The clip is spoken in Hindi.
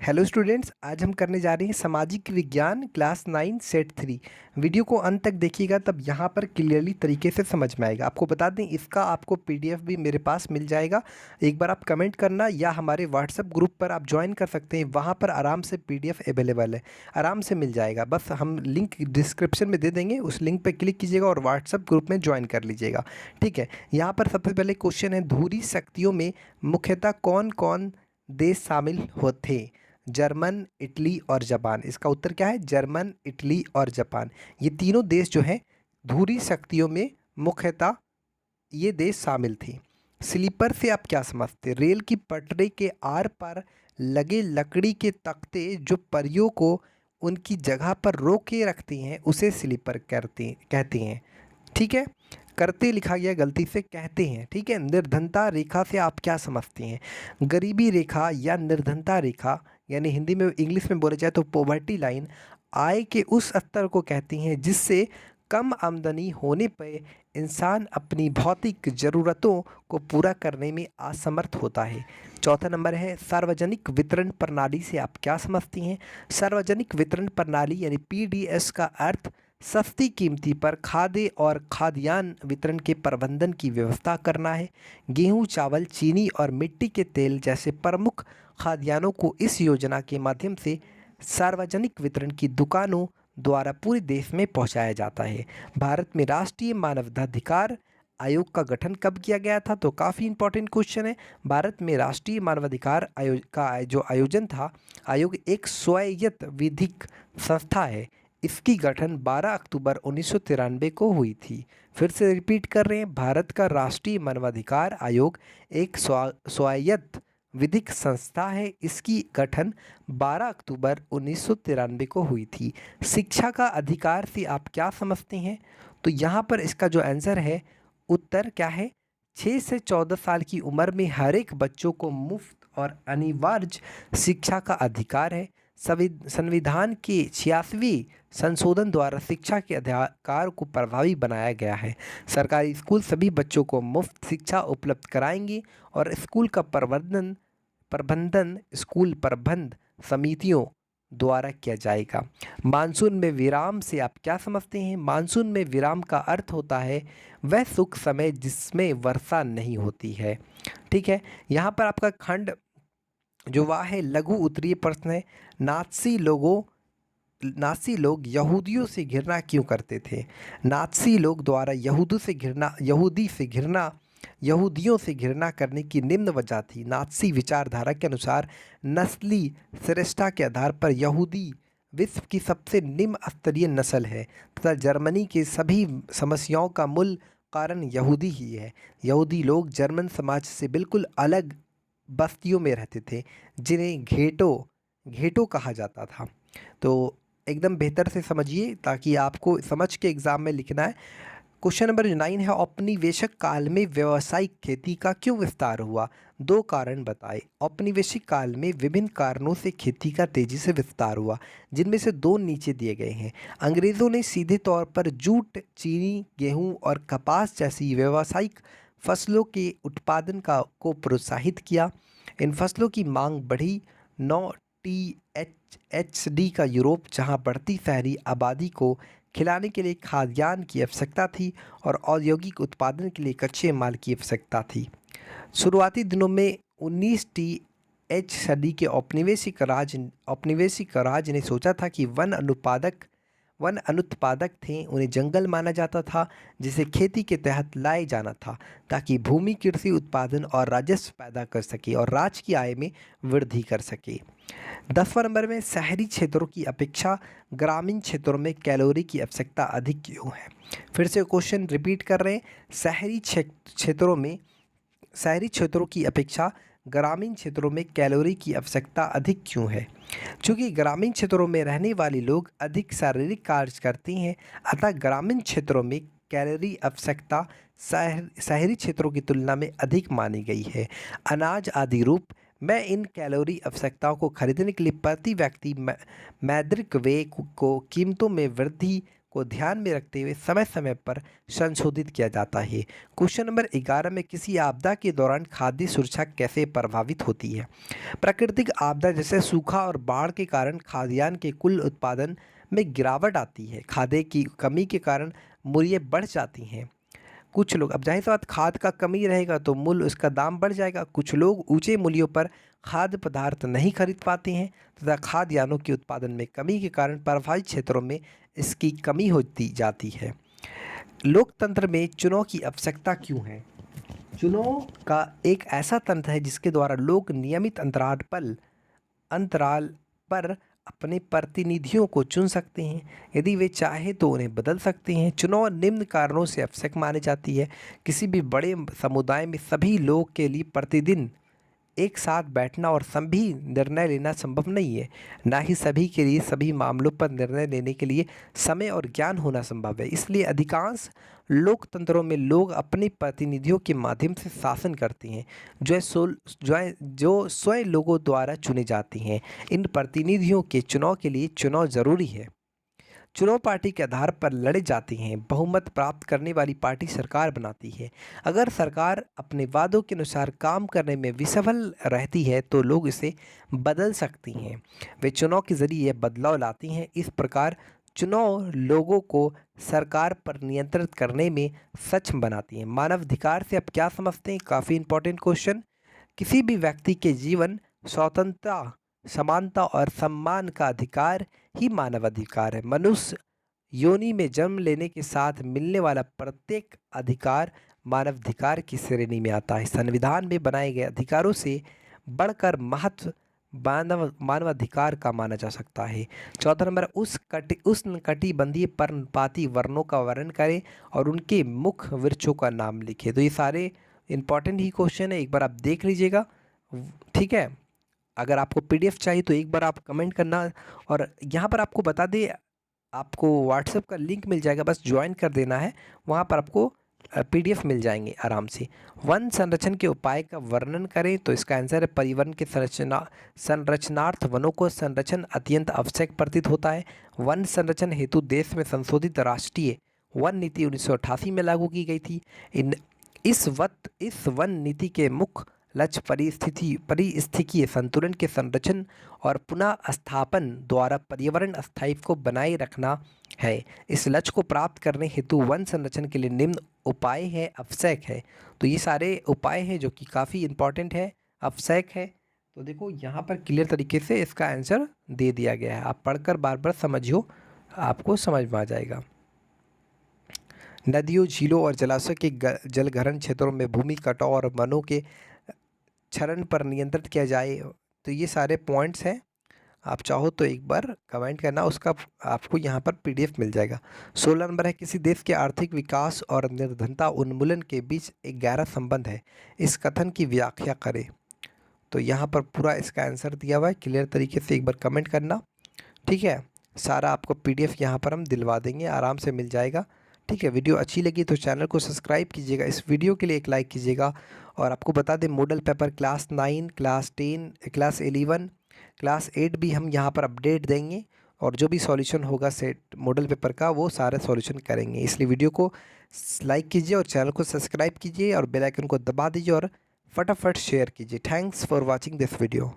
हेलो स्टूडेंट्स, आज हम करने जा रहे हैं सामाजिक विज्ञान क्लास 9 सेट 3। वीडियो को अंत तक देखिएगा, तब यहाँ पर क्लियरली तरीके से समझ में आएगा। आपको बता दें, इसका आपको पीडीएफ भी मेरे पास मिल जाएगा। एक बार आप कमेंट करना या हमारे व्हाट्सएप ग्रुप पर आप ज्वाइन कर सकते हैं, वहाँ पर आराम से पीडीएफ अवेलेबल है, आराम से मिल जाएगा। बस हम लिंक डिस्क्रिप्शन में दे देंगे, उस लिंक पर क्लिक कीजिएगा और व्हाट्सएप ग्रुप में ज्वाइन कर लीजिएगा। ठीक है, यहाँ पर सबसे पहले क्वेश्चन है, धुरी शक्तियों में मुख्यतः कौन कौन देश शामिल होते? जर्मन, इटली और जापान। इसका उत्तर क्या है? जर्मन, इटली और जापान। ये तीनों देश जो हैं धुरी शक्तियों में मुख्यतः ये देश शामिल थे। स्लीपर से आप क्या समझते? रेल की पटरी के आर पार लगे लकड़ी के तख्ते जो परियों को उनकी जगह पर रोके रखते हैं, उसे स्लीपर कहते हैं। ठीक है, करते लिखा गया, गलती से कहते हैं। ठीक है, निर्धनता रेखा से आप क्या समझते हैं? गरीबी रेखा या निर्धनता रेखा, यानी हिंदी में इंग्लिश में बोले जाए तो पॉवर्टी लाइन, आय के उस स्तर को कहते हैं जिससे कम आमदनी होने पर इंसान अपनी भौतिक ज़रूरतों को पूरा करने में असमर्थ होता है। चौथा नंबर है, सार्वजनिक वितरण प्रणाली से आप क्या समझती हैं? सार्वजनिक वितरण प्रणाली यानी पीडीएस का अर्थ सस्ती कीमती पर खाद्य और खाद्यान्न वितरण के प्रबंधन की व्यवस्था करना है। गेहूं, चावल, चीनी और मिट्टी के तेल जैसे प्रमुख खाद्यान्नों को इस योजना के माध्यम से सार्वजनिक वितरण की दुकानों द्वारा पूरे देश में पहुंचाया जाता है। भारत में राष्ट्रीय मानवाधिकार आयोग का गठन कब किया गया था? तो काफ़ी इंपॉर्टेंट क्वेश्चन है। भारत में राष्ट्रीय मानवाधिकार आयोग का जो आयोजन था, आयोग एक स्वायत्त विधिक संस्था है। इसकी गठन 12 अक्टूबर 1993 को हुई थी। फिर से रिपीट कर रहे हैं, भारत का राष्ट्रीय मानवाधिकार आयोग एक स्वायत्त विधिक संस्था है। इसकी गठन 12 अक्टूबर 1993 को हुई थी। शिक्षा का अधिकार से आप क्या समझते हैं? तो यहाँ पर इसका जो आंसर है, उत्तर क्या है? 6 से 14 साल की उम्र में हर एक बच्चों को मुफ्त और अनिवार्य शिक्षा का अधिकार है। संविधान के 86वें संशोधन द्वारा शिक्षा के अधिकार को प्रभावी बनाया गया है। सरकारी स्कूल सभी बच्चों को मुफ्त शिक्षा उपलब्ध कराएंगे और स्कूल का प्रबंधन स्कूल प्रबंध समितियों द्वारा किया जाएगा। मानसून में विराम से आप क्या समझते हैं? मानसून में विराम का अर्थ होता है वह सुख समय जिसमें वर्षा नहीं होती है। ठीक है, यहाँ पर आपका खंड जो वह है लघु उत्तरीय प्रश्न है। नात्सी लोग यहूदियों से घृणा क्यों करते थे? नात्सी लोग द्वारा यहूदियों से घृणा करने की निम्न वजह थी। नात्सी विचारधारा के अनुसार नस्ली श्रेष्ठता के आधार पर यहूदी विश्व की सबसे निम्न स्तरीय नस्ल है तथा जर्मनी के सभी समस्याओं का मूल कारण यहूदी ही है। यहूदी लोग जर्मन समाज से बिल्कुल अलग बस्तियों में रहते थे, जिन्हें घेटो कहा जाता था। तो एकदम बेहतर से समझिए ताकि आपको समझ के एग्ज़ाम में लिखना है। क्वेश्चन नंबर 9 है, औपनिवेशिक काल में व्यावसायिक खेती का क्यों विस्तार हुआ? 2 कारण बताएं। औपनिवेशिक काल में विभिन्न कारणों से खेती का तेजी से विस्तार हुआ, जिनमें से 2 नीचे दिए गए हैं। अंग्रेज़ों ने सीधे तौर पर जूट, चीनी, गेहूं और कपास जैसी व्यावसायिक फसलों के उत्पादन को प्रोत्साहित किया। इन फसलों की मांग बढ़ी। 9 THD का यूरोप, जहां बढ़ती शहरी आबादी को खिलाने के लिए खाद्यान्न की आवश्यकता थी और औद्योगिक उत्पादन के लिए कच्चे माल की आवश्यकता थी। शुरुआती दिनों में 19 THD के औपनिवेशिक राज ने सोचा था कि वन अनुत्पादक थे, उन्हें जंगल माना जाता था जिसे खेती के तहत लाए जाना था ताकि भूमि कृषि उत्पादन और राजस्व पैदा कर सके और राज्य की आय में वृद्धि कर सके। 10वां नंबर में, शहरी क्षेत्रों की अपेक्षा ग्रामीण क्षेत्रों में कैलोरी की आवश्यकता अधिक क्यों है? फिर से क्वेश्चन रिपीट कर रहे हैं, शहरी क्षेत्रों की अपेक्षा ग्रामीण क्षेत्रों में कैलोरी की आवश्यकता अधिक क्यों है? क्योंकि ग्रामीण क्षेत्रों में रहने वाले लोग अधिक शारीरिक कार्य करते हैं, अतः ग्रामीण क्षेत्रों में कैलोरी आवश्यकता शहरी क्षेत्रों की तुलना में अधिक मानी गई है। अनाज आदि रूप में इन कैलोरी आवश्यकताओं को खरीदने के लिए प्रति व्यक्ति मौद्रिक व्यय को कीमतों में वृद्धि को ध्यान में रखते हुए समय समय पर संशोधित किया जाता है। क्वेश्चन नंबर 11 में किसी आपदा के दौरान खाद्य सुरक्षा कैसे प्रभावित होती है? प्राकृतिक आपदा जैसे सूखा और बाढ़ के कारण खाद्यान्न के कुल उत्पादन में गिरावट आती है। खाद्य की कमी के कारण मूल्य बढ़ जाती हैं। कुछ लोग, अब जाहिर सी बात, खाद का कमी रहेगा तो मूल्य, उसका दाम बढ़ जाएगा। कुछ लोग ऊंचे मूल्यों पर खाद्य पदार्थ नहीं खरीद पाते हैं तथा खाद्यान्नों के उत्पादन में कमी के कारण प्रभावित क्षेत्रों में इसकी कमी होती जाती है। लोकतंत्र में चुनाव की आवश्यकता क्यों है? चुनाव का एक ऐसा तंत्र है जिसके द्वारा लोग नियमित अंतराल पर अपने प्रतिनिधियों को चुन सकते हैं। यदि वे चाहे तो उन्हें बदल सकते हैं। चुनाव निम्न कारणों से आवश्यक मानी जाती है। किसी भी बड़े समुदाय में सभी लोग के लिए प्रतिदिन एक साथ बैठना और सभी निर्णय लेना संभव नहीं है। ना ही सभी के लिए सभी मामलों पर निर्णय लेने के लिए समय और ज्ञान होना संभव है। इसलिए अधिकांश लोकतंत्रों में लोग अपने प्रतिनिधियों के माध्यम से शासन करते हैं, जो स्वयं लोगों द्वारा चुने जाते हैं। इन प्रतिनिधियों के चुनाव के लिए चुनाव जरूरी है। चुनाव पार्टी के आधार पर लड़े जाते हैं। बहुमत प्राप्त करने वाली पार्टी सरकार बनाती है। अगर सरकार अपने वादों के अनुसार काम करने में विफल रहती है तो लोग इसे बदल सकती हैं। वे चुनाव के जरिए बदलाव लाती हैं। इस प्रकार चुनाव लोगों को सरकार पर नियंत्रित करने में सक्षम बनाती हैं। मानव अधिकार से आप क्या समझते हैं? काफ़ी इंपॉर्टेंट क्वेश्चन। किसी भी व्यक्ति के जीवन, स्वतंत्रता, समानता और सम्मान का अधिकार ही मानव अधिकार है। मनुष्य योनि में जन्म लेने के साथ मिलने वाला प्रत्येक अधिकार मानवाधिकार की श्रेणी में आता है। संविधान में बनाए गए अधिकारों से बढ़कर महत्व मानवाधिकार का माना जा सकता है। 14 नंबर, उष्णकटिबंधीय पर्णपाती वर्णों का वर्णन करें और उनके मुख्य वृक्षों का नाम लिखें। तो ये सारे इंपॉर्टेंट ही क्वेश्चन है, एक बार आप देख लीजिएगा, ठीक है। अगर आपको पीडीएफ चाहिए तो एक बार आप कमेंट करना। और यहाँ पर आपको बता दें, आपको व्हाट्सएप का लिंक मिल जाएगा, बस ज्वाइन कर देना है। वहाँ पर आपको पीडीएफ मिल जाएंगे आराम से। वन संरक्षण के उपाय का वर्णन करें, तो इसका आंसर है पर्यावरण के संरचनार्थ वनों को संरक्षण अत्यंत आवश्यक प्रतीत होता है। वन संरक्षण हेतु देश में संशोधित राष्ट्रीय वन नीति 1988 में लागू की गई थी। इस वन नीति के मुख्य लक्ष्य पारिस्थितिकीय संतुलन के संरक्षण और पुनः स्थापन द्वारा पर्यावरण स्थायित्व को बनाए रखना है। इस लक्ष्य को प्राप्त करने हेतु वन संरक्षण के लिए निम्न उपाय है, आवश्यक है। तो ये सारे उपाय हैं जो कि काफ़ी इंपॉर्टेंट है, आवश्यक है। तो देखो यहाँ पर क्लियर तरीके से इसका आंसर दे दिया गया है। आप पढ़कर बार बार समझियो, आपको समझ में आ जाएगा। नदियों, झीलों और जलाशय के जलग्रहण क्षेत्रों में भूमि कटाव और वनों के क्षरण पर नियंत्रित किया जाए। तो ये सारे पॉइंट्स हैं। आप चाहो तो एक बार कमेंट करना, उसका आपको यहाँ पर पीडीएफ मिल जाएगा। 16 नंबर है, किसी देश के आर्थिक विकास और निर्धनता उन्मूलन के बीच एक गहरा संबंध है, इस कथन की व्याख्या करें। तो यहाँ पर पूरा इसका आंसर दिया हुआ है, क्लियर तरीके से एक बार कमेंट करना, ठीक है। सारा आपको पीडीएफ यहाँ पर हम दिलवा देंगे, आराम से मिल जाएगा, ठीक है। वीडियो अच्छी लगी तो चैनल को सब्सक्राइब कीजिएगा, इस वीडियो के लिए एक लाइक कीजिएगा। और आपको बता दें, model paper class 9, class 10, class 11, class 8 भी हम यहाँ पर अपडेट देंगे। और जो भी सॉल्यूशन होगा सेट मॉडल पेपर का, वो सारे सॉल्यूशन करेंगे। इसलिए वीडियो को लाइक कीजिए और चैनल को सब्सक्राइब कीजिए और बेल आइकन को दबा दीजिए और फटाफट शेयर कीजिए। Thanks for watching this video.